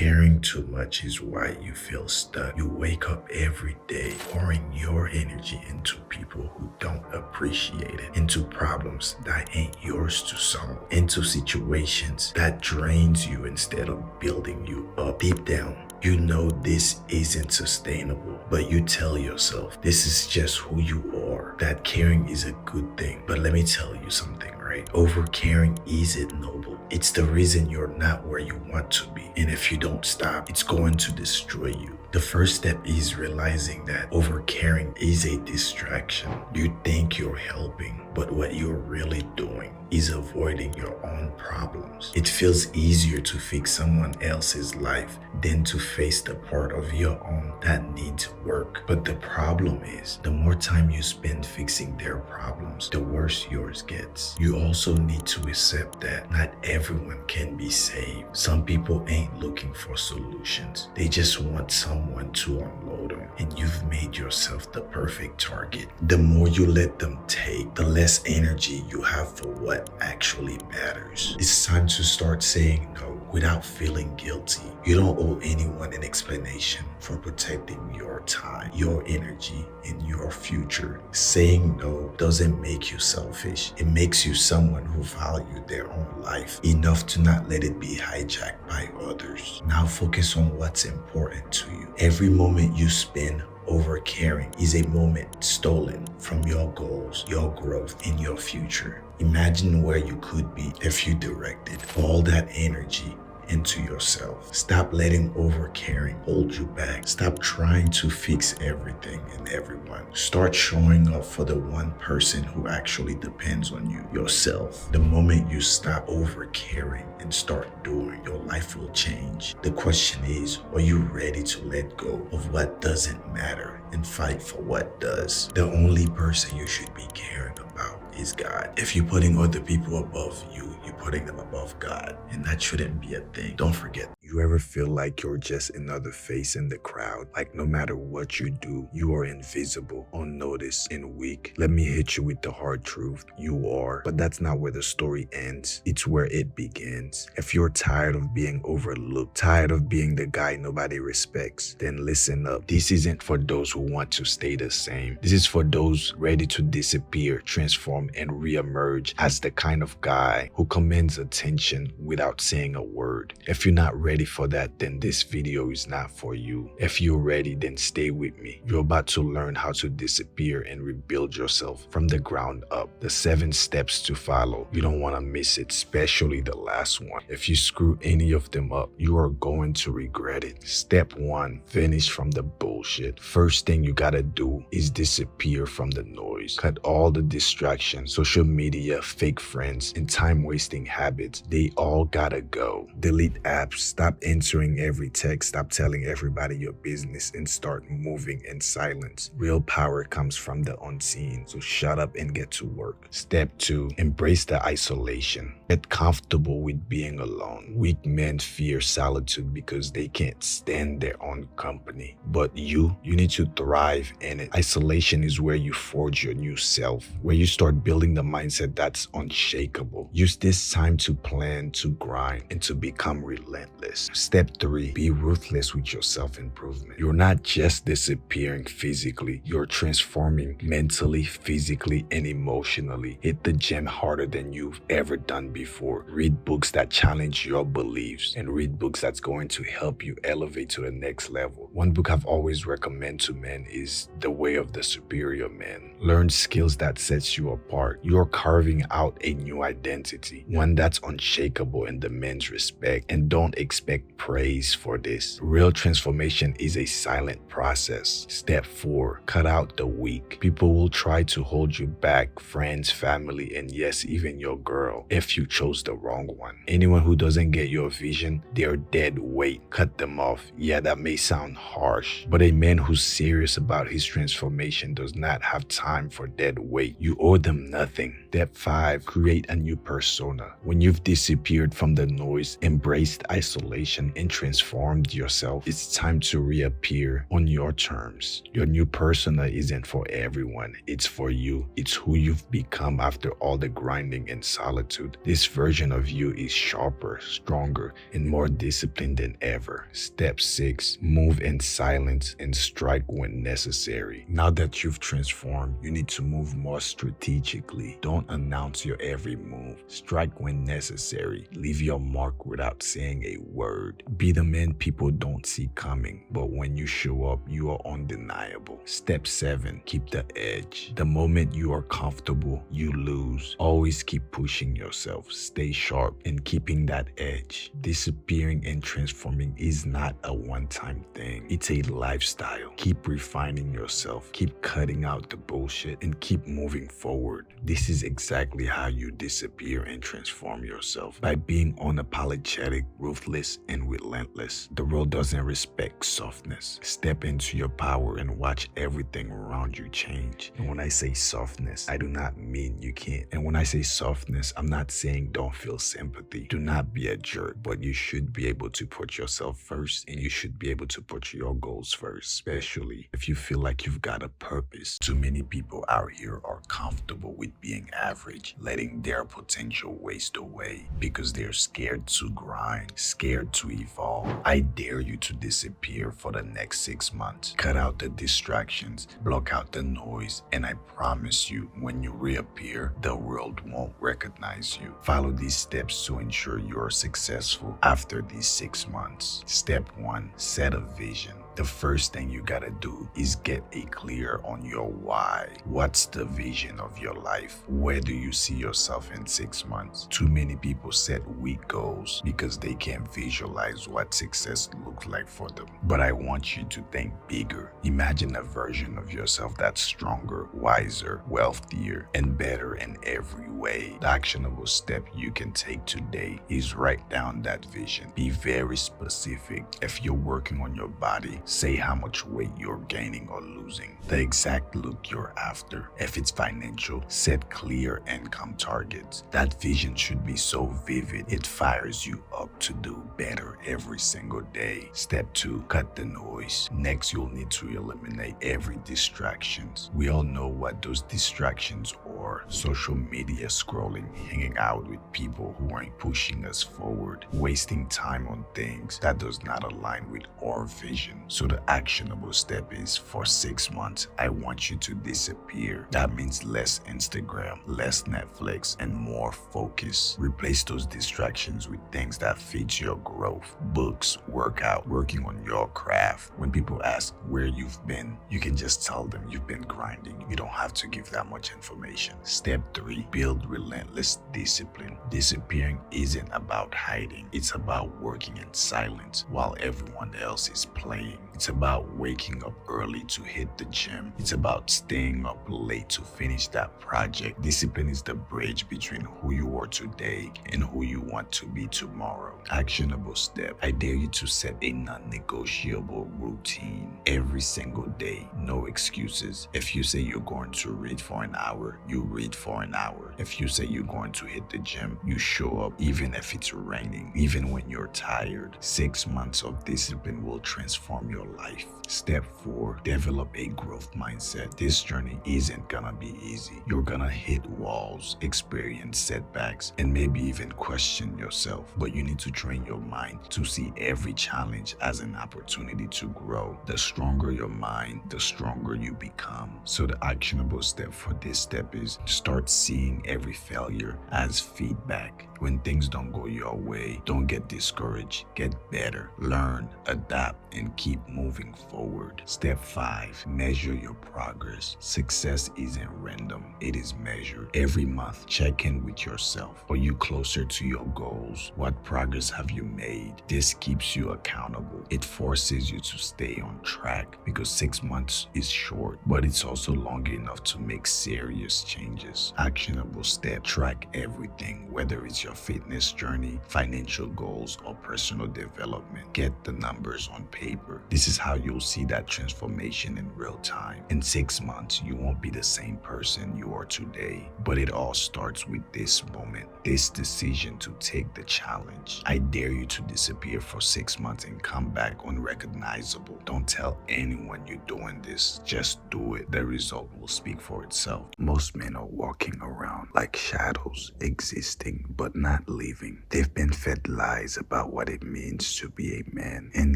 Caring too much is why you feel stuck. You wake up every day pouring your energy into people who don't appreciate it, into problems that ain't yours to solve, into situations that drains you instead of building you up. Deep down, you know this isn't sustainable, but you tell yourself this is just who you are, that caring is a good thing. But let me tell you something, right? Overcaring isn't noble. It's the reason you're not where you want to be. And if you don't stop, it's going to destroy you. The first step is realizing that overcaring is a distraction. You think you're helping, but what you're really doing is avoiding your own problems. It feels easier to fix someone else's life than to face the part of your own that needs work. But the problem is, the more time you spend fixing their problems, the worse yours gets. You also need to accept that not everyone can be saved. Some people ain't looking for solutions. They just want someone to unload them, and you've made yourself the perfect target. The more you let them take, the less energy you have for what actually matters. It's time to start saying no without feeling guilty. You don't owe anyone an explanation for protecting your time, your energy, and your future. Saying no doesn't make you selfish. It makes you someone who values their own life enough to not let it be hijacked by others. Now focus on what's important to you. Every moment you spend overcaring is a moment stolen from your goals, your growth, and your future. Imagine where you could be if you directed all that energy into yourself. Stop letting overcaring hold you back. Stop trying to fix everything and everyone. Start showing up for the one person who actually depends on you, yourself. The moment you stop overcaring and start doing, your life will change. The question is, are you ready to let go of what doesn't matter and fight for what does? The only person you should be caring about is God. If you're putting other people above you, you're putting them above God, and that shouldn't be a thing. Don't forget. You ever feel like you're just another face in the crowd? Like no matter what you do, you are invisible, unnoticed, and weak? Let me hit you with the hard truth. You are. But that's not where the story ends. It's where it begins. If you're tired of being overlooked, tired of being the guy nobody respects, then listen up. This isn't for those who want to stay the same. This is for those ready to disappear, transform, and reemerge as the kind of guy who commands attention without saying a word. If you're not ready for that, then this video is not for you. If you're ready, then stay with me. You're about to learn how to disappear and rebuild yourself from the ground up. The 7 steps to follow. You don't want to miss it, especially the last one. If you screw any of them up, you are going to regret it. Step 1, vanish from the bullshit. First thing you gotta do is disappear from the noise. Cut all the distractions, social media, fake friends, and time-wasting habits. They all gotta go. Delete apps. Stop answering every text. Stop telling everybody your business and start moving in silence. Real power comes from the unseen, so shut up and get to work. Step 2, embrace the isolation. Get comfortable with being alone. Weak men fear solitude because they can't stand their own company. But you need to thrive in it. Isolation is where you forge your new self, where you start building the mindset that's unshakable. Use this time to plan, to grind, and to become relentless. Step 3, be ruthless with your self-improvement. You're not just disappearing physically, you're transforming mentally, physically, and emotionally. Hit the gym harder than you've ever done before. Read books that challenge your beliefs, and read books that's going to help you elevate to the next level. One book I've always recommended to men is The Way of the Superior Man. Learn skills that sets you apart. You're carving out a new identity, one that's unshakable and demands respect. And don't expect praise for this. Real transformation is a silent process. Step 4, cut out the weak. People will try to hold you back, friends, family, and yes, even your girl, if you chose the wrong one. Anyone who doesn't get your vision, they're dead weight. Cut them off. Yeah, that may sound harsh, but a man who's serious about his transformation does not have time for dead weight. You owe them nothing. Step 5, create a new persona. When you've disappeared from the noise, embraced isolation, compilation and transformed yourself, it's time to reappear on your terms. Your new persona isn't for everyone, it's for you. It's who you've become after all the grinding and solitude. This version of you is sharper, stronger, and more disciplined than ever. Step 6. Move in silence and strike when necessary. Now that you've transformed, you need to move more strategically. Don't announce your every move. Strike when necessary. Leave your mark without saying a word. Be the man people don't see coming, but when you show up, you are undeniable. Step 7. Keep the edge. The moment you are comfortable, you lose. Always keep pushing yourself. Stay sharp and keeping that edge. Disappearing and transforming is not a one-time thing. It's a lifestyle. Keep refining yourself. Keep cutting out the bullshit and keep moving forward. This is exactly how you disappear and transform yourself. By being unapologetic, ruthless, and relentless. The world doesn't respect softness. Step into your power and watch everything around you change. And when I say softness, I do not mean you can't. And when I say softness, I'm not saying don't feel sympathy. Do not be a jerk, but you should be able to put yourself first, and you should be able to put your goals first, especially if you feel like you've got a purpose. Too many people out here are comfortable with being average, letting their potential waste away because they're scared to grind, scared to evolve. I dare you to disappear for the next 6 months. Cut out the distractions, block out the noise, and I promise you, when you reappear, the world won't recognize you. Follow these steps to ensure you are successful after these 6 months. Step 1. Set a vision. The first thing you gotta do is get clear on your why. What's the vision of your life? Where do you see yourself in 6 months? Too many people set weak goals because they can't visualize what success looks like for them. But I want you to think bigger. Imagine a version of yourself that's stronger, wiser, wealthier, and better in every way. The actionable step you can take today is write down that vision. Be very specific. If you're working on your body, say how much weight you're gaining or losing, the exact look you're after. If it's financial, set clear income targets. That vision should be so vivid, it fires you up to do better every single day. Step 2, cut the noise. Next, you'll need to eliminate every distractions. We all know what those distractions are. Social media scrolling, hanging out with people who aren't pushing us forward, wasting time on things that does not align with our vision. So the actionable step is, for 6 months, I want you to disappear. That means less Instagram, less Netflix, and more focus. Replace those distractions with things that fit your growth. Books, workout, working on your craft. When people ask where you've been, you can just tell them you've been grinding. You don't have to give that much information. Step 3, build relentless discipline. Disappearing isn't about hiding. It's about working in silence while everyone else is playing. It's about waking up early to hit the gym. It's about staying up late to finish that project. Discipline is the bridge between who you are today and who you want to be tomorrow. Actionable step. I dare you to set a non-negotiable routine every single day. No excuses. If you say you're going to read for an hour, you read for an hour. If you say you're going to hit the gym, you show up even if it's raining, even when you're tired. 6 months of discipline will transform your life. Step 4, develop a growth mindset. This journey isn't gonna be easy. You're gonna hit walls, experience setbacks, and maybe even question yourself. But you need to train your mind to see every challenge as an opportunity to grow. The stronger your mind, the stronger you become. So the actionable step for this step is start seeing every failure as feedback. When things don't go your way, don't get discouraged. Get better, learn, adapt, and keep moving forward. Step 5, measure your progress. Success isn't random, it is measured. Every month, check in with yourself. Are you closer to your goals? What progress have you made? This keeps you accountable. It forces you to stay on track because 6 months is short, but it's also long enough to make serious changes. Actionable step, track everything, whether it's your fitness journey, financial goals, or personal development. Get the numbers on paper. This is how you'll see that transformation in real time. In 6 months, you won't be the same person you are today, but it all starts with this moment, this decision to take the challenge. I dare you to disappear for 6 months and come back unrecognizable. Don't tell anyone you're doing this. Just do it. The result will speak for itself. Most men are walking around like shadows, existing but not living. They've been fed lies about what it means to be a man. And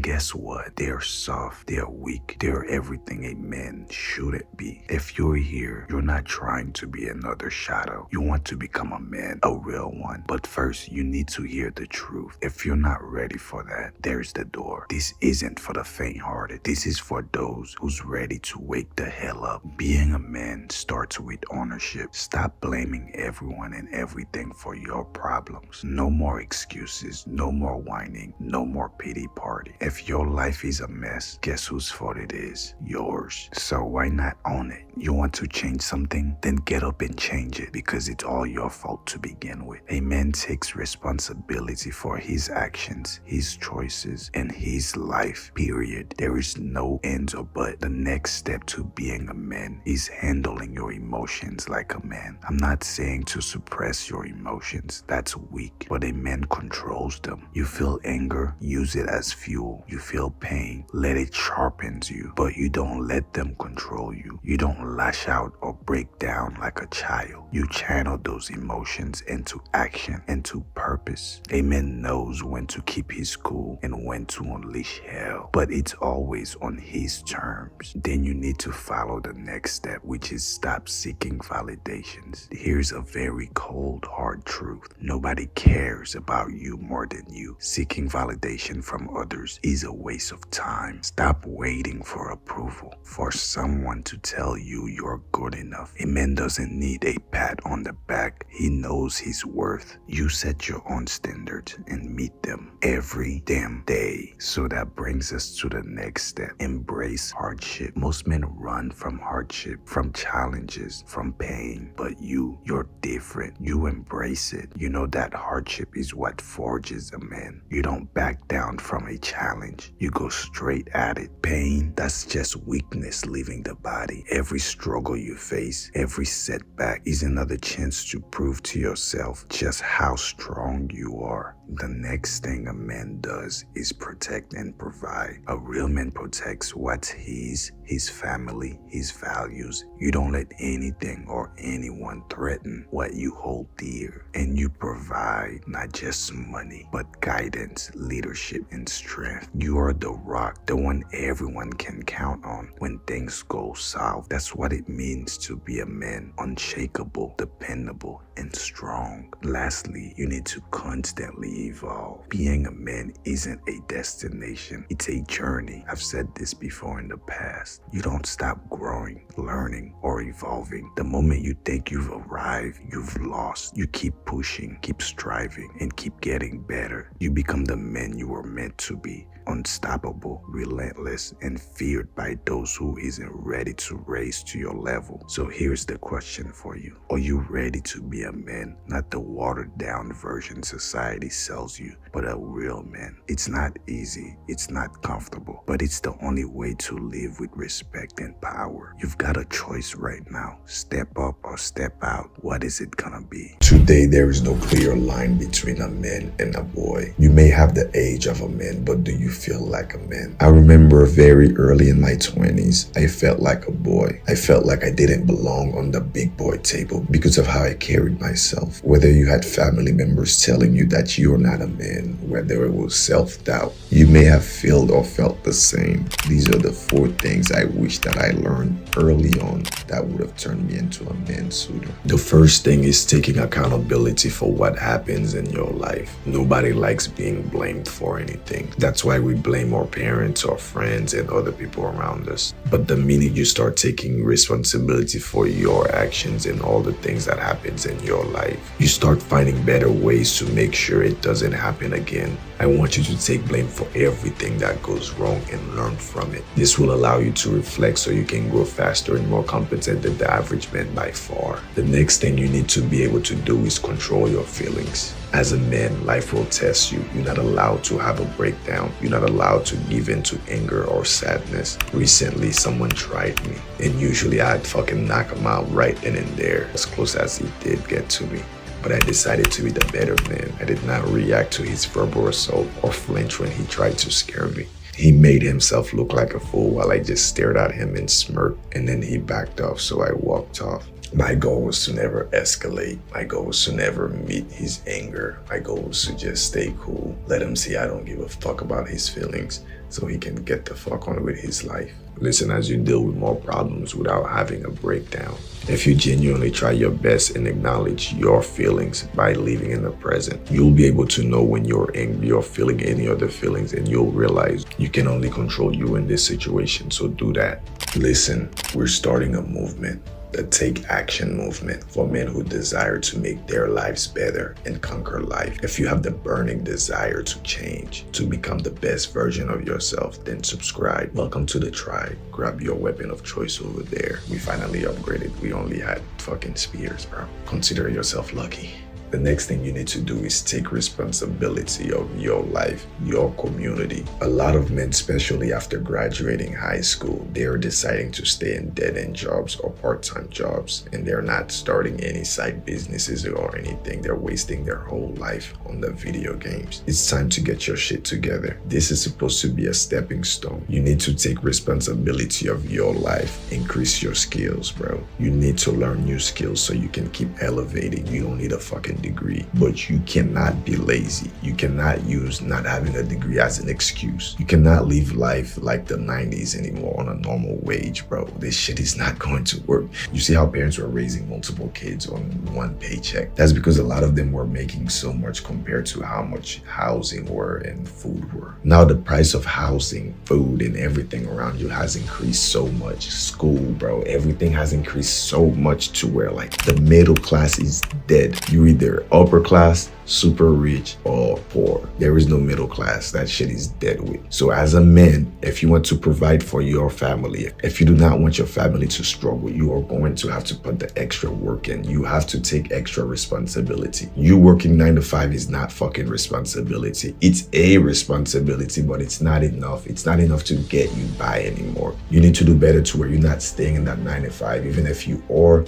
guess what? They're soft, they're weak, they're everything a man shouldn't be. If you're here, you're not trying to be another shadow. You want to become a man, a real one. But first, you need to hear the truth. If you're not ready for that, there's the door. This isn't for the faint-hearted. This is for those who's ready to wake the hell up. Being a man starts with ownership. Stop blaming everyone and everything for your problems. No more excuses, no more whining, no more pity party. If your life is a mess, guess whose fault it is? Yours. So why not own it? You want to change something? Then get up and change it, because it's all your fault to begin with. A man takes responsibility for his actions, his choices, and his life, period. There is no end or but. The next step to being a man is handling your emotions like a man. I'm not saying to suppress your emotions. That's weak. But a man controls them. You feel anger, use it as fuel. You feel pain, let it sharpen you. But you don't let them control you. You don't lash out or break down like a child. You channel those emotions into action, into purpose. A man knows when to keep his cool and when to unleash hell, but it's always on his terms. Then you need to follow the next step, which is stop seeking validations. Here's a very cold, hard truth. Nobody cares about you more than you. Seeking validation from others is a waste of time. Stop waiting for approval, for someone to tell you you're good enough. A man doesn't need a pat on the back. He knows his worth. You set your own standards and meet them every damn day. So that brings us to the next step. Embrace hardship. Most men run from hardship, from challenges, from pain. But you're different. You embrace it. You know that hardship is what forges a man. You don't back down from a challenge. You go straight at it. Pain, that's just weakness leaving the body. Every struggle you face, every setback is another chance to prove to yourself just how strong you are. The next thing a man does is protect and provide. A real man protects what's his family, his values. You don't let anything or anyone threaten what you hold dear. And you provide not just money, but guidance, leadership, and strength. You are the rock, the one everyone can count on when things go south. That's what it means to be a man. Unshakable, dependable, and strong. Lastly, you need to constantly evolve. Being a man isn't a destination, it's a journey. I've said this before in the past. You don't stop growing, learning, or evolving. The moment you think you've arrived, you've lost. You keep pushing, keep striving, and keep getting better. You become the man you were meant to be. Unstoppable, relentless, and feared by those who isn't ready to raise to your level. So here's the question for you. Are you ready to be a man? Not the watered down version society sells you, but a real man. It's not easy, it's not comfortable, but it's the only way to live with respect and power. You've got a choice right now. Step up or step out. What is it gonna be? Today, there is no clear line between a man and a boy. You may have the age of a man, but do you feel like a man? I remember very early in my 20s, I felt like a boy. I felt like I didn't belong on the big boy table because of how I carried myself. Whether you had family members telling you that you're not a man, whether it was self-doubt, you may have felt or felt the same. These are the 4 things I wish that I learned early on that would have turned me into a man sooner. The first thing is taking accountability for what happens in your life. Nobody likes being blamed for anything. That's why we blame our parents, our friends, and other people around us. But the minute you start taking responsibility for your actions and all the things that happens in your life, you start finding better ways to make sure it doesn't happen again. I want you to take blame for everything that goes wrong and learn from it. This will allow you to reflect so you can grow faster and more competent than the average man by far. The next thing you need to be able to do is control your feelings. As a man, life will test you. You're not allowed to have a breakdown. You're not allowed to give in to anger or sadness. Recently, someone tried me, and usually I'd fucking knock him out right then and there, as close as he did get to me. But I decided to be the better man. I did not react to his verbal assault or flinch when he tried to scare me. He made himself look like a fool while I just stared at him and smirked, and then he backed off, so I walked off. My goal was to never escalate. My goal was to never meet his anger. My goal was to just stay cool. Let him see I don't give a fuck about his feelings so he can get the fuck on with his life. Listen, as you deal with more problems without having a breakdown, if you genuinely try your best and acknowledge your feelings by living in the present, you'll be able to know when you're angry or feeling any other feelings, and you'll realize you can only control you in this situation, so do that. Listen, we're starting a movement. The Take Action movement for men who desire to make their lives better and conquer life. If you have the burning desire to change, to become the best version of yourself, then subscribe. Welcome to the tribe. Grab your weapon of choice over there. We finally upgraded. We only had fucking spears, bro. Consider yourself lucky. The next thing you need to do is take responsibility of your life, your community. A lot of men, especially after graduating high school, they're deciding to stay in dead-end jobs or part-time jobs, and they're not starting any side businesses or anything. They're wasting their whole life on the video games. It's time to get your shit together. This is supposed to be a stepping stone. You need to take responsibility of your life. Increase your skills, bro. You need to learn new skills so you can keep elevating. You don't need a fucking degree, but you cannot be lazy. You cannot use not having a degree as an excuse. You cannot live life like the 90s anymore on a normal wage, bro. This shit is not going to work. You see how parents were raising multiple kids on one paycheck? That's because a lot of them were making so much compared to how much housing were and food were. Now the price of housing, food, and everything around you has increased so much. School, bro, everything has increased so much to where like the middle class is dead. You either upper class, super rich, or poor. There is no middle class. That shit is dead with. So as a man, if you want to provide for your family, if you do not want your family to struggle, you are going to have to put the extra work in. You have to take extra responsibility. You working 9 to 5 is not fucking responsibility. It's a responsibility, but it's not enough. It's not enough to get you by anymore. You need to do better to where you're not staying in that 9 to 5. Even if you are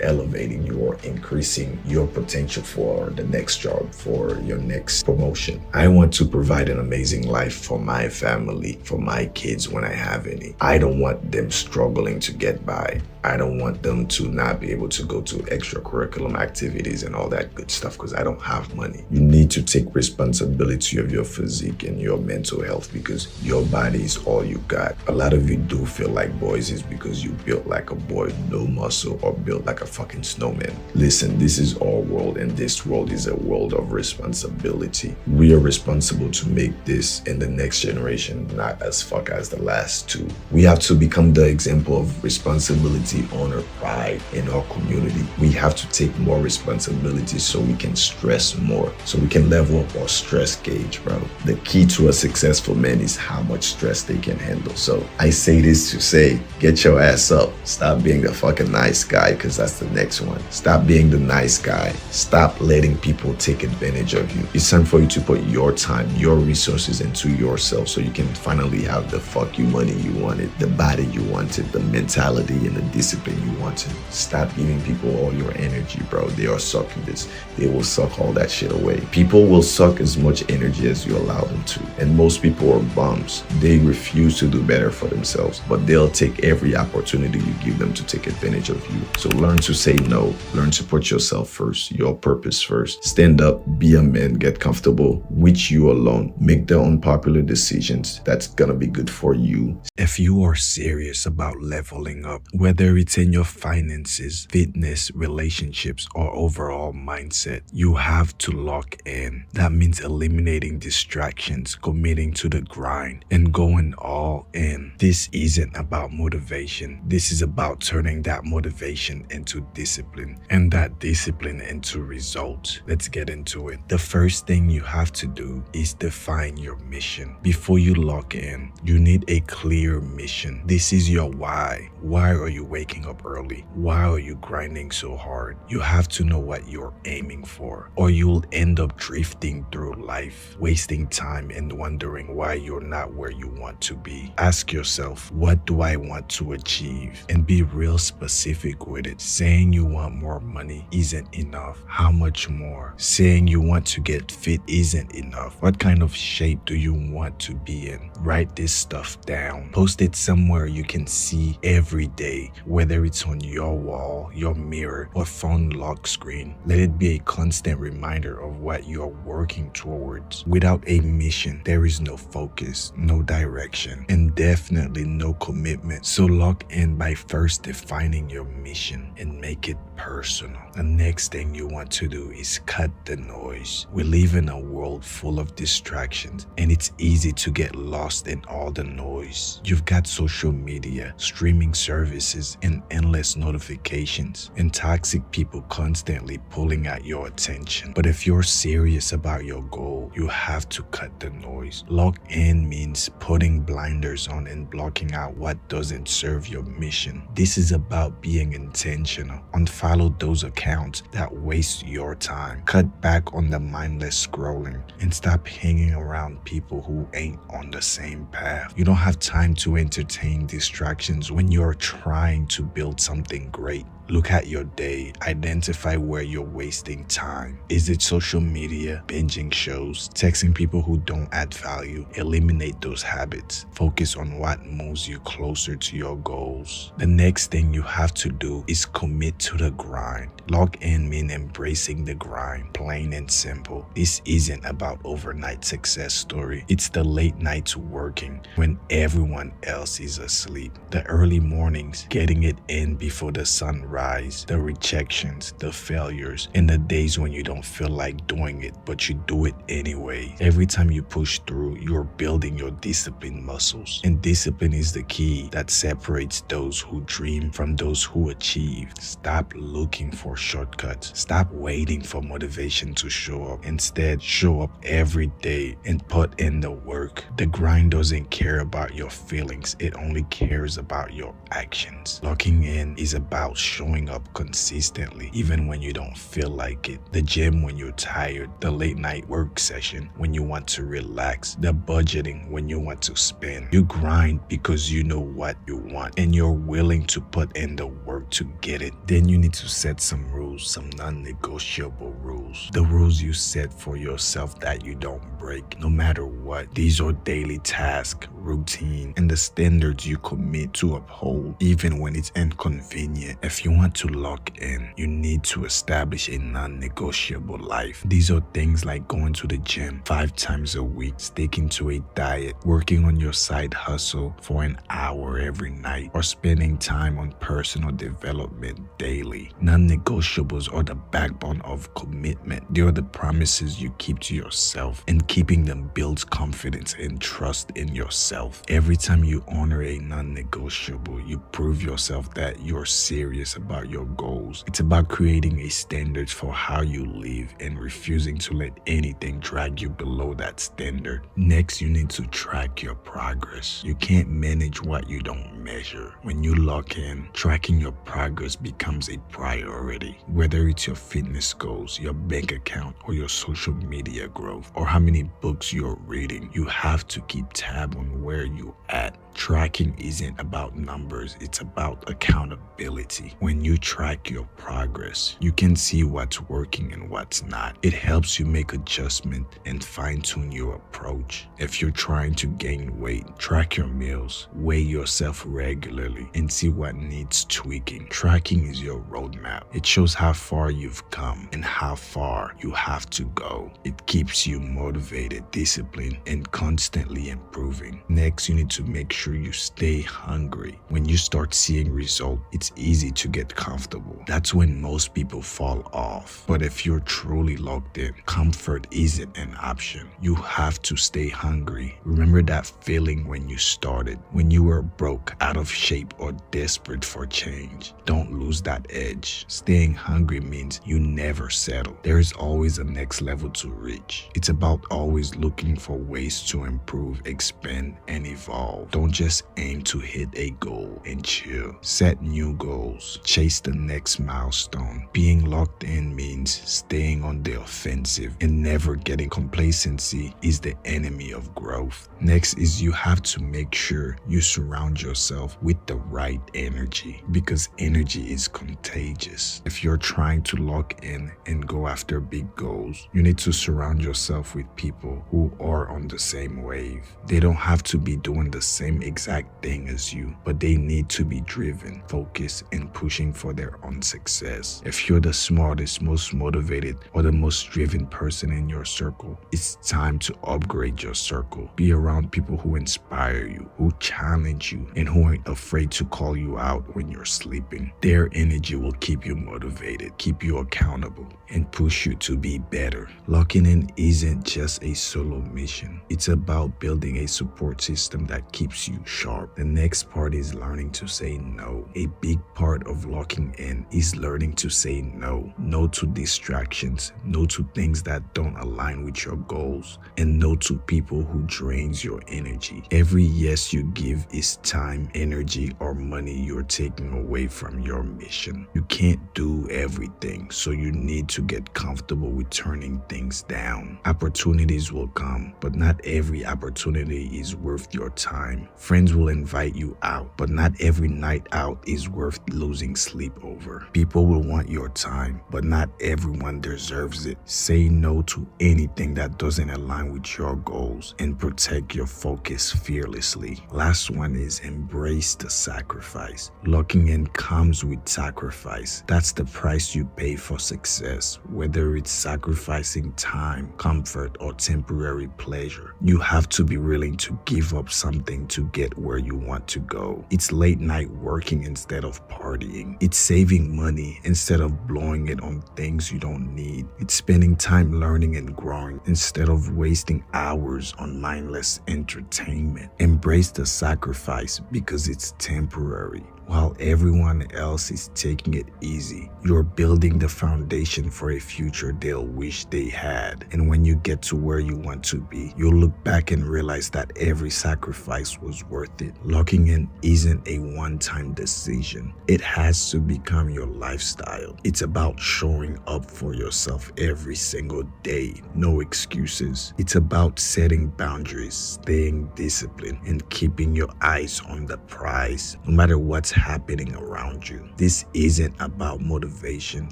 elevating, you are increasing your potential for the next job, for your next promotion. I want to provide an amazing life for my family, for my kids when I have any. I don't want them struggling to get by. I don't want them to not be able to go to extracurricular activities and all that good stuff because I don't have money. You need to take responsibility of your physique and your mental health because your body is all you got. A lot of you do feel like boys is because you built like a boy, no muscle, or built like a fucking snowman. Listen, this is our world, and this world is a world of responsibility. We are responsible to make this in the next generation not as fuck as the last two. We have to become the example of responsibility, honor, pride in our community. We have to take more responsibility so we can stress more, so we can level up our stress gauge, bro. The key to a successful man is how much stress they can handle. So I say this to say, get your ass up. Stop being the fucking nice guy, because that's the next one. Stop being the nice guy. Stop letting people take advantage of you. It's time for you to put your time, your resources into yourself so you can finally have the fuck you money you wanted, the body you wanted, the mentality and the discipline you wanted. Stop giving people all your energy, bro. They are sucking this. They will suck all that shit away. People will suck as much energy as you allow them to. And most people are bums. They refuse to do better for themselves, but they'll take every opportunity you give them to take advantage of you. So learn to say no. Learn to put yourself first, your purpose first. Stand up, be a man, get comfortable with you alone. Make the unpopular decisions that's gonna be good for you. If you are serious about leveling up, whether it's in your finances, fitness, relationships, or overall mindset, you have to lock in. That means eliminating distractions, committing to the grind, and going all in. This isn't about motivation. This is about turning that motivation into discipline, and that discipline into results. Let's get into it. The first thing you have to do is define your mission. Before you log in, you need a clear mission. This is your why. Why are you waking up early? Why are you grinding so hard? You have to know what you're aiming for, or you'll end up drifting through life, wasting time and wondering why you're not where you want to be. Ask yourself, what do I want to achieve? And be real specific with it. Saying you want more money isn't enough. How much more? Saying you want to get fit isn't enough. What kind of shape do you want to be in? Write this stuff down. Post it somewhere you can see every day, whether it's on your wall, your mirror, or phone lock screen. Let it be a constant reminder of what you're working towards. Without a mission, there is no focus, no direction, and definitely no commitment. So lock in by first defining your mission and make it personal. The next thing you want to do is cut the noise. We live in a world full of distractions, and it's easy to get lost in all the noise. You've got social media, streaming services, and endless notifications, and toxic people constantly pulling at your attention. But if you're serious about your goal, you have to cut the noise. Lock in means putting blinders on and blocking out what doesn't serve your mission. This is about being intentional. Unfollow those accounts that waste your time. Cut back on the mindless scrolling and stop hanging around people who ain't on the same path. You don't have time to entertain distractions when you're trying to build something great. Look at your day. Identify where you're wasting time. Is it social media, binging shows, texting people who don't add value? Eliminate those habits. Focus on what moves you closer to your goals. The next thing you have to do is commit to the grind. Log in means embracing the grind, plain and simple. This isn't about overnight success story. It's the late nights working when everyone else is asleep. The early mornings, getting it in before the sun rises, the rejections, the failures, and the days when you don't feel like doing it, but you do it anyway. Every time you push through, you're building your discipline muscles. And discipline is the key that separates those who dream from those who achieve. Stop looking for shortcuts. Stop waiting for motivation to show up. Instead, show up every day and put in the work. The grind doesn't care about your feelings. It only cares about your actions. Locking in is about showing up consistently, even when you don't feel like it. The gym when you're tired, the late night work session when you want to relax, the budgeting when you want to spend. You grind because you know what you want and you're willing to put in the work to get it. Then you need to set some rules, some non-negotiable rules. The rules you set for yourself that you don't break, no matter what. These are daily tasks, routine, and the standards you commit to uphold, even when it's inconvenient. If you want to lock in, you need to establish a non-negotiable life. These are things like going to the gym 5 times a week, sticking to a diet, working on your side hustle for an hour every night, or spending time on personal development daily. Non-negotiables are the backbone of commitment. They are the promises you keep to yourself, and keeping them builds confidence and trust in yourself. Every time you honor a non-negotiable, you prove yourself that you're serious about your goals. It's about creating a standard for how you live and refusing to let anything drag you below that standard. Next, you need to track your progress. You can't manage what you don't measure. When you lock in, tracking your progress becomes a priority. Whether it's your fitness goals, your bank account, or your social media growth, or how many books you're reading, you have to keep tab on where you're at. Tracking isn't about numbers, it's about accountability. When you track your progress, you can see what's working and what's not. It helps you make adjustments and fine-tune your approach. If you're trying to gain weight, track your meals, weigh yourself regularly, and see what needs tweaking. Tracking is your roadmap. It shows how far you've come and how far you have to go. It keeps you motivated, disciplined, and constantly improving. Next, you need to make sure you stay hungry. When you start seeing results, it's easy to get comfortable. That's when most people fall off. But if you're truly locked in, comfort isn't an option. You have to stay hungry. Remember that feeling when you started, when you were broke, out of shape, or desperate for change. Don't lose that edge. Staying hungry means you never settle. There is always a next level to reach. It's about always looking for ways to improve, expand, and evolve. Don't just aim to hit a goal and chill. Set new goals. Chase the next milestone. Being locked in means staying on the offensive and never getting complacency is the enemy of growth. Next is you have to make sure you surround yourself with the right energy, because energy is contagious. If you're trying to lock in and go after big goals, you need to surround yourself with people who are on the same wave. They don't have to be doing the same exact thing as you, but they need to be driven, focused, and pushing for their own success. If you're the smartest, most motivated, or the most driven person in your circle, it's time to upgrade your circle. Be around people who inspire you, who challenge you, and who aren't afraid to call you out when you're sleeping. Their energy will keep you motivated, keep you accountable, and push you to be better. Locking in isn't just a solo mission. It's about building a support system that keeps you sharp. The next part is learning to say no. A big part of locking in is learning to say no. No to distractions, no to things that don't align with your goals, and no to people who drains your energy. Every yes you give is time, energy, or money you're taking away from your mission. You can't do everything, so you need to get comfortable with turning things down. Opportunities will come, but not every opportunity is worth your time. Friends will invite you out, but not every night out is worth losing sleep over. People will want your time, but not everyone deserves it. Say no to anything that doesn't align with your goals and protect your focus fearlessly. Last one is embrace the sacrifice. Locking in comes with sacrifice. That's the price you pay for success, whether it's sacrificing time, comfort, or temporary pleasure. You have to be willing to give up something to get where you want to go. It's late night working instead of partying. It's saving money instead of blowing it on things you don't need. It's spending time learning and growing instead of wasting hours on mindless entertainment. Embrace the sacrifice because it's temporary. While everyone else is taking it easy, you're building the foundation for a future they'll wish they had. And when you get to where you want to be, you'll look back and realize that every sacrifice was worth it. Locking in isn't a one-time decision. It has to become your lifestyle. It's about showing up for yourself every single day. No excuses. It's about setting boundaries, staying disciplined, and keeping your eyes on the prize, no matter what's happening around you. This isn't about motivation,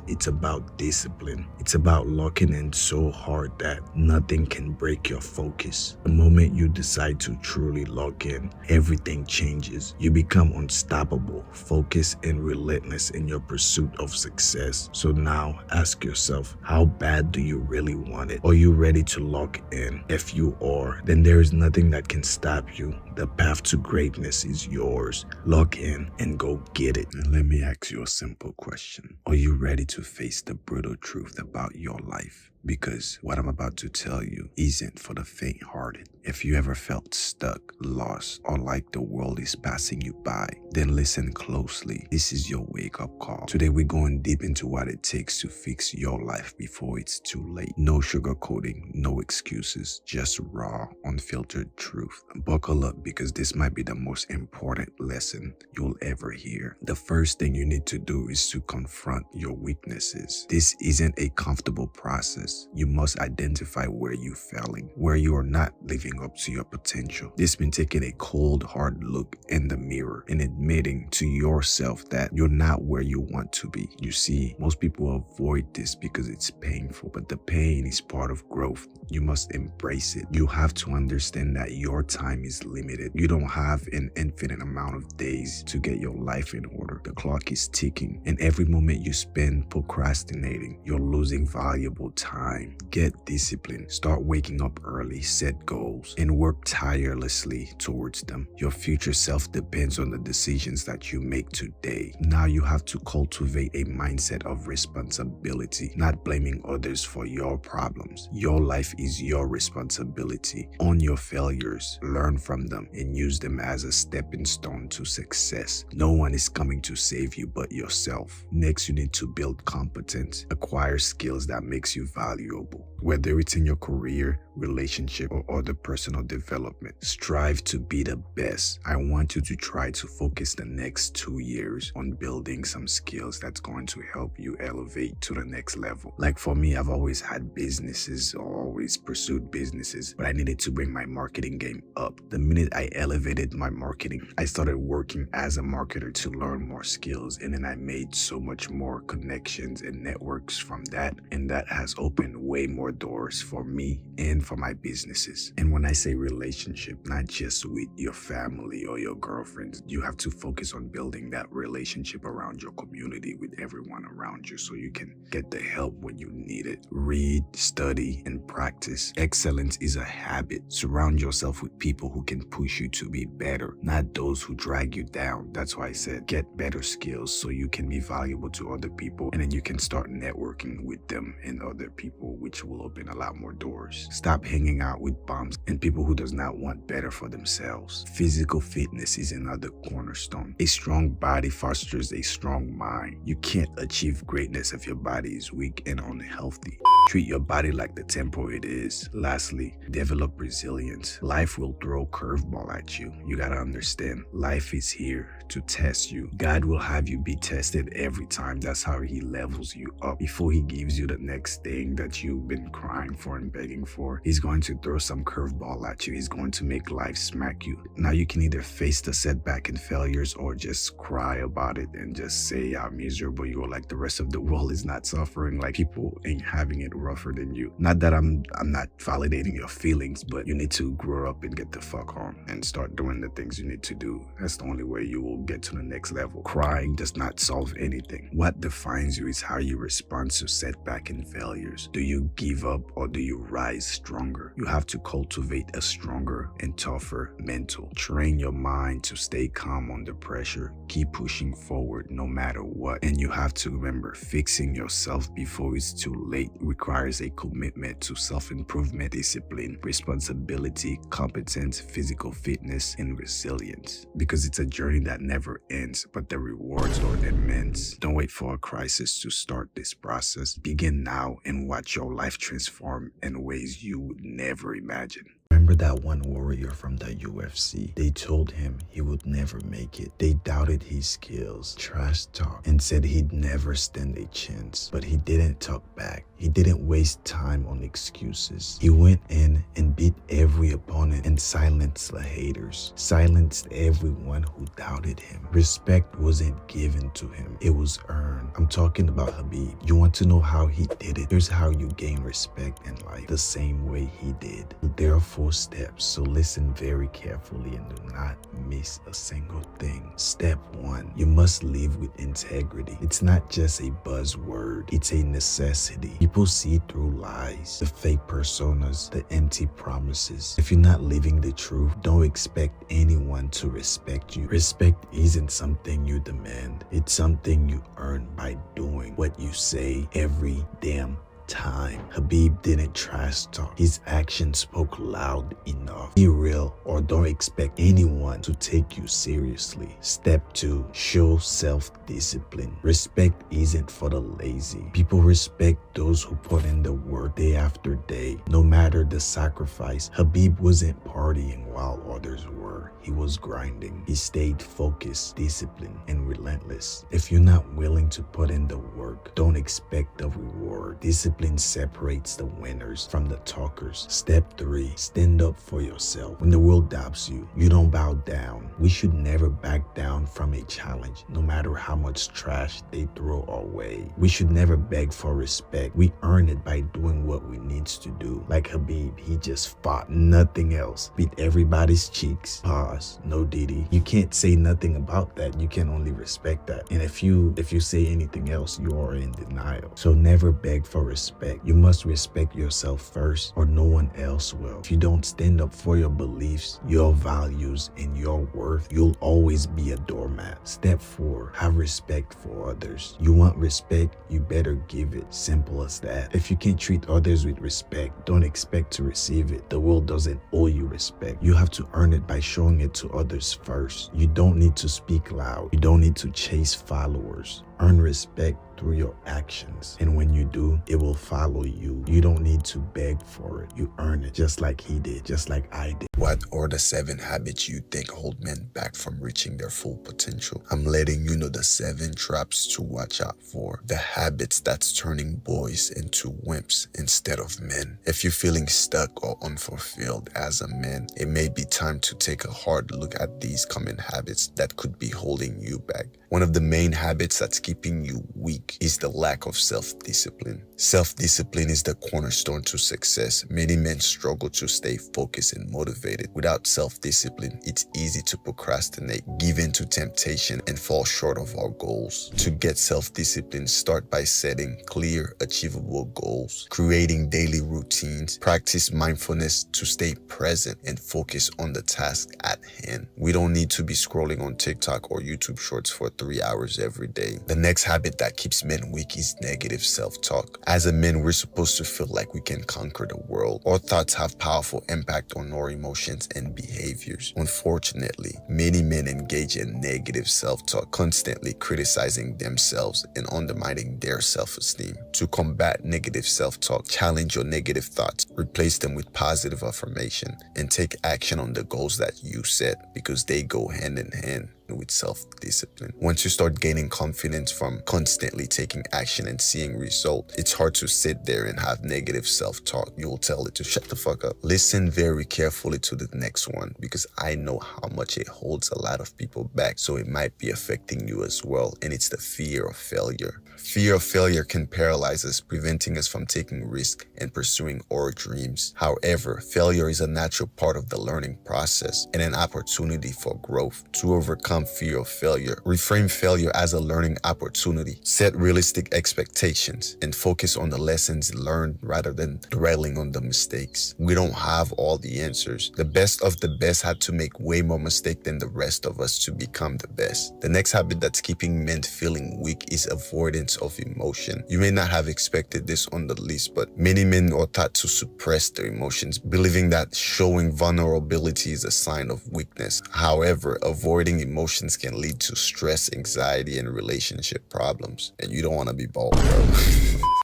it's about discipline. It's about locking in so hard that nothing can break your focus. The moment you decide to truly lock in, everything changes. You become unstoppable, focused, and relentless in your pursuit of success. So now ask yourself, how bad do you really want it? Are you ready to lock in? If you are, then there is nothing that can stop you. The path to greatness is yours. Lock in and go get it. And let me ask you a simple question. Are you ready to face the brutal truth about your life? Because what I'm about to tell you isn't for the faint-hearted. If you ever felt stuck, lost, or like the world is passing you by, then listen closely. This is your wake-up call. Today we're going deep into what it takes to fix your life before it's too late. No sugarcoating, no excuses, just raw, unfiltered truth. Buckle up because this might be the most important lesson you'll ever hear. The first thing you need to do is to confront your weaknesses. This isn't a comfortable process. You must identify where you're failing, where you are not living up to your potential. This means taking a cold, hard look in the mirror and admitting to yourself that you're not where you want to be. You see, most people avoid this because it's painful, but the pain is part of growth. You must embrace it. You have to understand that your time is limited. You don't have an infinite amount of days to get your life in order. The clock is ticking, and every moment you spend procrastinating, you're losing valuable time. time. Get discipline. Start waking up early, set goals, and work tirelessly towards them. Your future self depends on the decisions that you make today. Now you have to cultivate a mindset of responsibility, not blaming others for your problems. Your life is your responsibility. Own your failures, learn from them, and use them as a stepping stone to success. No one is coming to save you but yourself. Next, you need to build competence, acquire skills that makes you valuable. Whether it's in your career, relationship, or other personal development, strive to be the best. I want you to try to focus the next 2 years on building some skills that's going to help you elevate to the next level. Like for me, I've always had businesses or always pursued businesses, but I needed to bring my marketing game up. The minute I elevated my marketing, I started working as a marketer to learn more skills, and then I made so much more connections and networks from that, and that has opened way more doors for me and for my businesses. And when I say relationship, not just with your family or your girlfriends, you have to focus on building that relationship around your community with everyone around you so you can get the help when you need it. Read, study, and practice. Excellence is a habit. Surround yourself with people who can push you to be better, not those who drag you down. That's why I said get better skills so you can be valuable to other people, and then you can start networking with them and other people, which will open a lot more doors. Stop hanging out with bums and people who does not want better for themselves. Physical fitness is another cornerstone. A strong body fosters a strong mind. You can't achieve greatness if your body is weak and unhealthy. Treat your body like the temple it is. Lastly, develop resilience. Life will throw curveball at you. You gotta understand, life is here to test you. God will have you be tested every time. That's how he levels you up. Before he gives you the next thing that you've been crying for and begging for, he's going to throw some curveball at you. He's going to make life smack you. Now you can either face the setback and failures or just cry about it and just say how miserable you are, like the rest of the world is not suffering, like people ain't having it rougher than you. Not that I'm not validating your feelings, but you need to grow up and get the fuck on and start doing the things you need to do. That's the only way you will get to the next level. Crying does not solve anything. What defines you is how you respond to setback and failures. Do you give up or do you rise stronger? You have to cultivate a stronger and tougher mental. Train your mind to stay calm under pressure. Keep pushing forward no matter what. And you have to remember, fixing yourself before it's too late requires a commitment to self-improvement, discipline, responsibility, competence, physical fitness, and resilience. Because it's a journey that never ends, but the rewards are immense. Don't wait for a crisis to start this process. Begin now and watch your life transform in ways you would never imagine. Remember that one warrior from the UFC? They told him he would never make it. They doubted his skills, trash talk, and said he'd never stand a chance. But he didn't talk back. He didn't waste time on excuses. He went in and beat every opponent and silenced the haters. Silenced everyone who doubted him. Respect wasn't given to him. It was earned. I'm talking about Khabib. You want to know how he did it? Here's how you gain respect in life. The same way he did. There are 4 steps, so listen very carefully and do not miss a single thing. Step 1, you must live with integrity. It's not just a buzzword, it's a necessity. People see through lies, the fake personas, the empty promises. If you're not living the truth, don't expect anyone to respect you. Respect isn't something you demand, it's something you earn by doing what you say every damn time. Khabib didn't trash talk. His actions spoke loud enough. Be real or don't expect anyone to take you seriously. Step 2, show self-discipline. Respect isn't for the lazy. People respect those who put in the work day after day, no matter the sacrifice. Khabib wasn't partying while others were. He was grinding. He stayed focused, disciplined, and relentless. If you're not willing to put in the work, don't expect the reward. Discipline separates the winners from the talkers. Step 3, stand up for yourself. When the world doubts you, you don't bow down. We should never back down from a challenge, no matter how much trash they throw our way. We should never beg for respect. We earn it by doing what we need to do. Like Khabib, he just fought, nothing else. Beat everybody's cheeks. Pause. No Diddy. You can't say nothing about that. You can only respect that. And if you say anything else, you are in denial. So never beg for respect. respect. You must respect yourself first, or no one else will. If you don't stand up for your beliefs, your values, and your worth, you'll always be a doormat. Step 4, have respect for others. You want respect, you better give it. Simple as that. If you can't treat others with respect, don't expect to receive it. The world doesn't owe you respect. You have to earn it by showing it to others first. You don't need to speak loud. You don't need to chase followers. Earn respect through your actions. And when you do, it will follow you. You don't need to beg for it. You earn it just like he did, just like I did. What are the 7 habits you think hold men back from reaching their full potential? I'm letting you know the 7 traps to watch out for. The habits that's turning boys into wimps instead of men. If you're feeling stuck or unfulfilled as a man, it may be time to take a hard look at these common habits that could be holding you back. One of the main habits that's keeping you weak is the lack of self-discipline. Self-discipline is the cornerstone to success. Many men struggle to stay focused and motivated. Without self-discipline, it's easy to procrastinate, give in to temptation, and fall short of our goals. To get self-discipline, start by setting clear, achievable goals, creating daily routines, practice mindfulness to stay present and focus on the task at hand. We don't need to be scrolling on TikTok or YouTube Shorts for 3 hours every day. The next habit that keeps men weak is negative self-talk. As a man, we're supposed to feel like we can conquer the world. Our thoughts have powerful impact on our emotions and behaviors. Unfortunately, many men engage in negative self-talk, constantly criticizing themselves and undermining their self-esteem. To combat negative self-talk, challenge your negative thoughts, replace them with positive affirmation, and take action on the goals that you set, because they go hand in hand with self-discipline. Once you start gaining confidence from constantly taking action and seeing results, it's hard to sit there and have negative self-talk. You'll tell it to shut the fuck up. Listen very carefully to the next one, because I know how much it holds a lot of people back, so it might be affecting you as well, and it's the fear of failure. Fear of failure can paralyze us, preventing us from taking risks and pursuing our dreams. However, failure is a natural part of the learning process and an opportunity for growth. To overcome fear of failure, reframe failure as a learning opportunity. Set realistic expectations and focus on the lessons learned rather than dwelling on the mistakes. We don't have all the answers. The best of the best had to make way more mistakes than the rest of us to become the best. The next habit that's keeping men feeling weak is avoidance of emotion. You may not have expected this on the list, but many men are taught to suppress their emotions, believing that showing vulnerability is a sign of weakness. However, avoiding emotions can lead to stress, anxiety, and relationship problems. And you don't want to be bald, bro.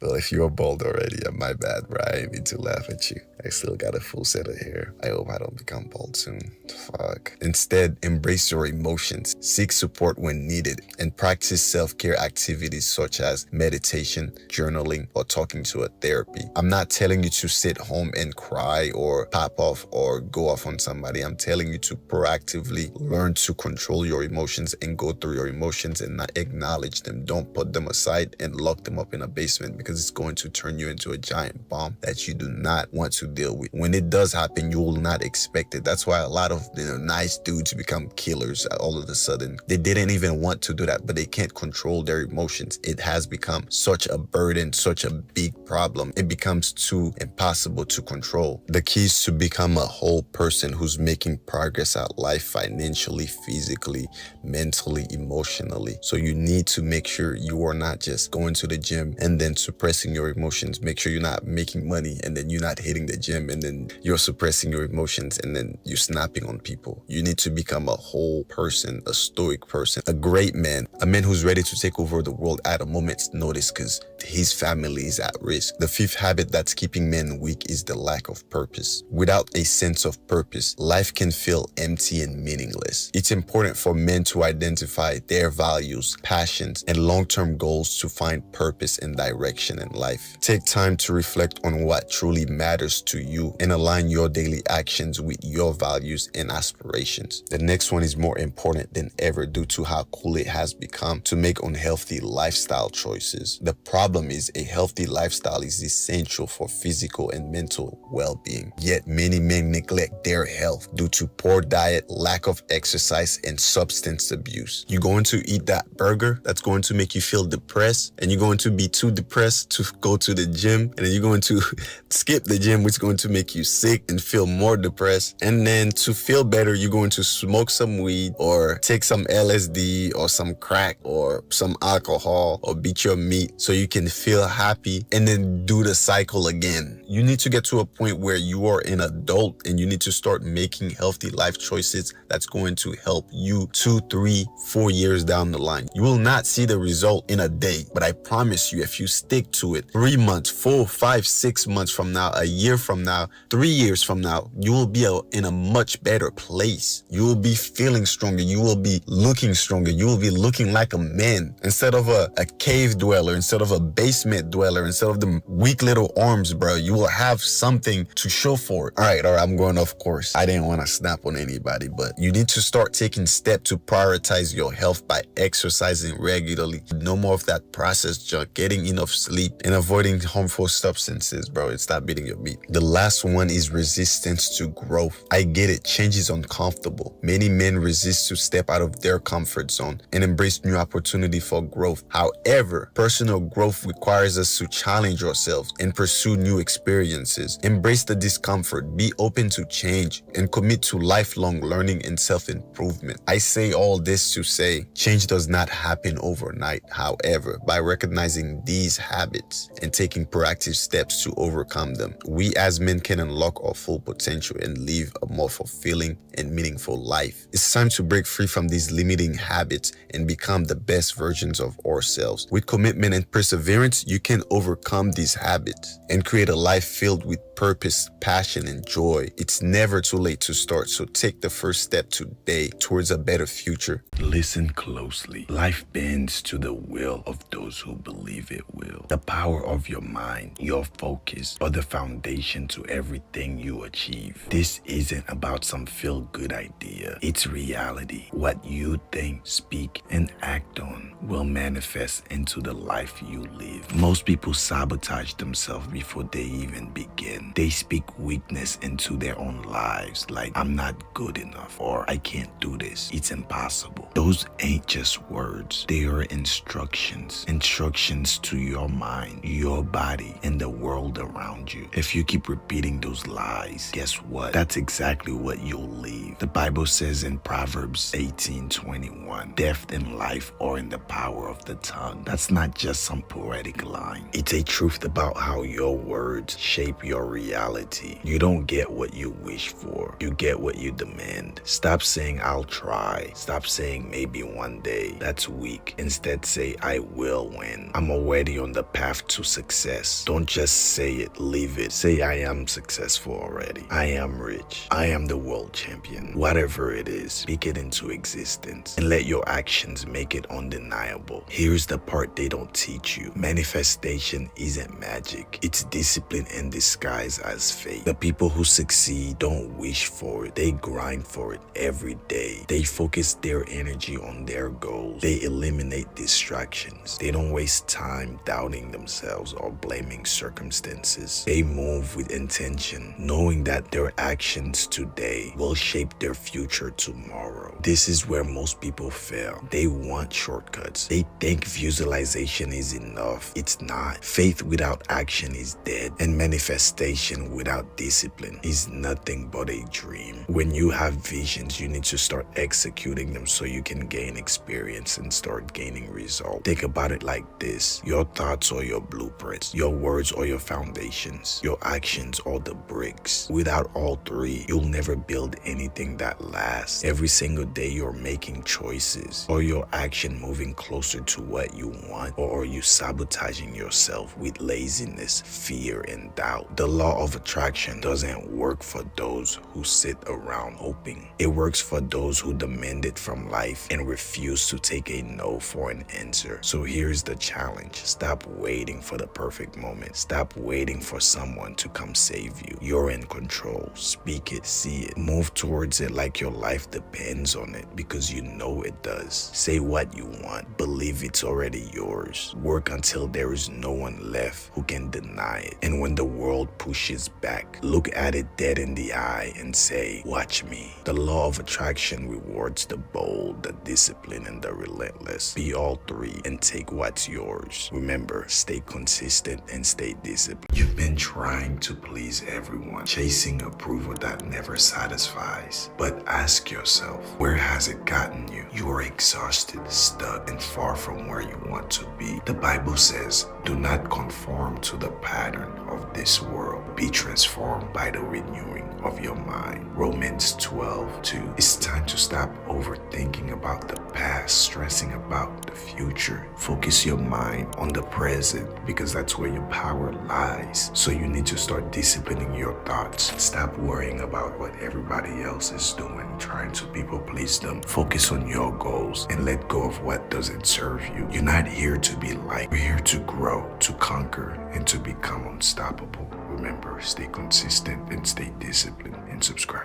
Well, if you're bald already, my bad, bro. I ain't mean to laugh at you. I still got a full set of hair. I hope I don't become bald soon. Fuck. Instead, embrace your emotions, seek support when needed, and practice self-care activities such as meditation, journaling, or talking to a therapy. I'm not telling you to sit home and cry or pop off or go off on somebody. I'm telling you to proactively learn to control your emotions and go through your emotions and not acknowledge them. Don't put them aside and lock them up in a basement, because it's going to turn you into a giant bomb that you do not want to deal with. When it does happen, you will not expect it. That's why a lot of nice dudes become killers all of a sudden. They didn't even want to do that, but they can't control their emotions. It has become such a burden, such a big problem. It becomes too impossible to control. The key is to become a whole person who's making progress at life financially, physically, mentally, emotionally. So you need to make sure you are not just going to the gym and then suppressing your emotions. Make sure you're not making money and then you're not hitting the gym and then you're suppressing your emotions and then you're snapping on people. You need to become a whole person, a stoic person, a great man, a man who's ready to take over the world at a moment's notice because his family is at risk. The 5th habit that's keeping men weak is the lack of purpose. Without a sense of purpose, life can feel empty and meaningless. It's important for men to identify their values, passions, and long-term goals to find purpose and direction in life. Take time to reflect on what truly matters to you and align your daily actions with your values and aspirations. The next one is more important than ever due to how cool it has become to make unhealthy lifestyle choices. The problem is a healthy lifestyle is essential for physical and mental well-being. Yet many men neglect their health due to poor diet, lack of exercise, and substance abuse. You're going to eat that burger that's going to make you feel depressed, and you're going to be too depressed forced to go to the gym, and then you're going to skip the gym, which is going to make you sick and feel more depressed. And then to feel better, you're going to smoke some weed or take some LSD or some crack or some alcohol or beat your meat so you can feel happy, and then do the cycle again. You need to get to a point where you are an adult and you need to start making healthy life choices that's going to help you 2, 3, 4 years down the line. You will not see the result in a day, but I promise you, if you stick to it, 3 months, 4, 5, 6 months from now, a year from now, 3 years from now, you will be in a much better place. You will be feeling stronger. You will be looking stronger. You will be looking like a man instead of a cave dweller, instead of a basement dweller, instead of the weak little arms, bro. You will have something to show for it. All right, I'm going off course. I didn't want to snap on anybody, but you need to start taking steps to prioritize your health by exercising regularly. No more of that processed junk, getting enough sleep, and avoiding harmful substances, bro. It's not beating your meat. The last one is resistance to growth. I get it. Change is uncomfortable. Many men resist to step out of their comfort zone and embrace new opportunity for growth. However, personal growth requires us to challenge ourselves and pursue new experiences. Embrace the discomfort, be open to change, and commit to lifelong learning and self-improvement. I say all this to say, change does not happen overnight. However, by recognizing these habits and taking proactive steps to overcome them, we as men can unlock our full potential and live a more fulfilling and meaningful life. It's time to break free from these limiting habits and become the best versions of ourselves. With commitment and perseverance, you can overcome these habits and create a life filled with purpose, passion, and joy. It's never too late to start, so take the first step today towards a better future. Listen closely. Life bends to the will of those who believe it will. The power of your mind, your focus, are the foundation to everything you achieve. This isn't about some feel-good idea. It's reality. What you think, speak, and act on will manifest into the life you live. Most people sabotage themselves before they even begin. They speak weakness into their own lives, like, I'm not good enough, or I can't do this, it's impossible. Those ain't just words. They are instructions. Instructions to your mind, your body, and the world around you. If you keep repeating those lies, guess what? That's exactly what you'll live. The Bible says in Proverbs 18:21, death and life are in the power of the tongue. That's not just some poetic line. It's a truth about how your words shape your reality. You don't get what you wish for. You get what you demand. Stop saying, I'll try. Stop saying, maybe one day. That's weak. Instead, say, I will win. I'm already on the path to success. Don't just say it, live it. Say, I am successful already. I am rich. I am the world champion. Whatever it is, speak it into existence and let your actions make it undeniable. Here's the part they don't teach you. Manifestation isn't magic. It's discipline in disguise as faith. The people who succeed don't wish for it. They grind for it every day. They focus their energy on their goals. They eliminate distractions. They don't waste time doubting themselves or blaming circumstances. They move with intention, knowing that their actions today will shape their future tomorrow. This is where most people fail. They want shortcuts. They think visualization is enough. It's not. Faith without action is dead, and manifestation without discipline is nothing but a dream. When you have visions, you need to start executing them so you can gain experience and start gaining results. Think about it like this. Your thoughts are your blueprints. Your words are your foundations. Your actions are the bricks. Without all three, you'll never build anything that lasts. Every single day you're making choices. Are your action moving closer to what you want, or are you sabotaging yourself with laziness, fear, and doubt? The law of attraction doesn't work for those who sit around hoping. It works for those who demand it from life and refuse to take a no for an answer. So here's the challenge. Stop waiting for the perfect moment. Stop waiting for someone to come save you. You're in control. Speak it, see it, move towards it like your life depends on it, because you know it does. Say what you want. Believe it's already yours. Work until there is no one left who can deny it. And when the world pushes back, look at it dead in the eye and say, watch me. The law of attraction rewards the bold. bold, the disciplined, and the relentless. Be all three and take what's yours. Remember, stay consistent and stay disciplined. You've been trying to please everyone, chasing approval that never satisfies. But ask yourself, where has it gotten you? You are exhausted, stuck, and far from where you want to be. The Bible says, do not conform to the pattern of this world. Be transformed by the renewing of your mind. Romans 12:2. It's time to stop overthinking about the past, stressing about the future. Focus your mind on the present because that's where your power lies. So you need to start disciplining your thoughts. Stop worrying about what everybody else is doing, trying to people please them. Focus on your goals and let go of what doesn't serve you. You're not here to be liked. You're here to grow, to conquer, and to become unstoppable. Remember, stay consistent and stay disciplined and subscribe.